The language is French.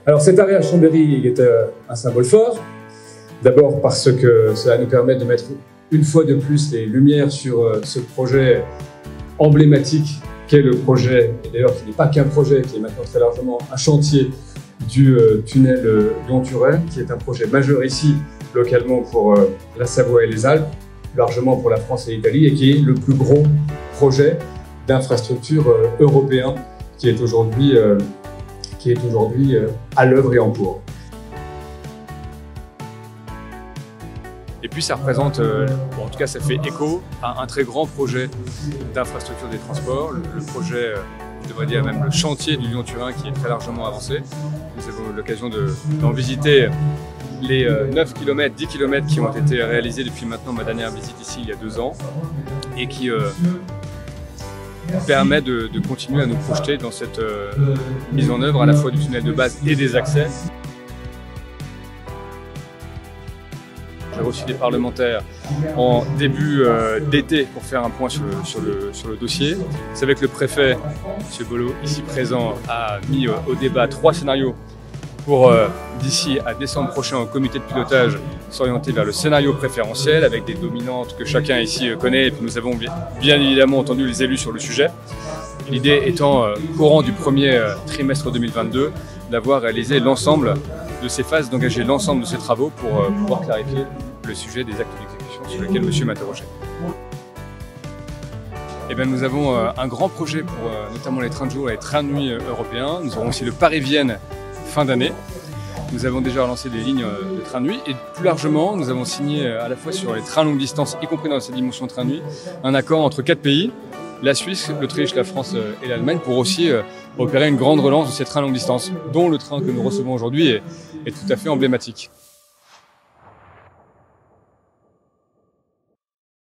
Alors cet arrêt à Chambéry il est un symbole fort, d'abord parce que ça va nous permettre de mettre une fois de plus les lumières sur ce projet emblématique qu'est le projet, et d'ailleurs qui n'est pas qu'un projet, qui est maintenant très largement un chantier du tunnel Lyon-Turin, qui est un projet majeur ici, localement pour la Savoie et les Alpes, largement pour la France et l'Italie, et qui est le plus gros projet d'infrastructure européen qui est aujourd'hui à l'œuvre et en cours. Et puis ça représente, en tout cas ça fait écho à un très grand projet d'infrastructure des transports, le projet, je devrais dire même le chantier du Lyon-Turin qui est très largement avancé. Nous avons eu l'occasion d'en visiter les 9 km, 10 km qui ont été réalisés depuis maintenant ma dernière visite ici il y a 2 ans et qui permet de continuer à nous projeter dans cette mise en œuvre à la fois du tunnel de base et des accès. J'ai reçu des parlementaires en début d'été pour faire un point sur le dossier. Vous savez que le préfet, M. Bolo, ici présent, a mis au débat 3 scénarios pour, d'ici à décembre prochain, au comité de pilotage, s'orienter vers le scénario préférentiel avec des dominantes que chacun ici connaît. Et puis nous avons bien évidemment entendu les élus sur le sujet. L'idée étant, courant du premier trimestre 2022, d'avoir réalisé l'ensemble de ces phases, d'engager l'ensemble de ces travaux pour pouvoir clarifier le sujet des actes d'exécution sur lesquels monsieur m'interrogeait. Eh bien, nous avons un grand projet pour notamment les trains de jour et les trains de nuit européens. Nous aurons aussi le Paris-Vienne fin d'année. Nous avons déjà lancé des lignes de train de nuit et plus largement, nous avons signé à la fois sur les trains longue distance, y compris dans cette dimension train de nuit, un accord entre 4 pays, la Suisse, l'Autriche, la France et l'Allemagne, pour aussi opérer une grande relance de ces trains longue distance, dont le train que nous recevons aujourd'hui est tout à fait emblématique.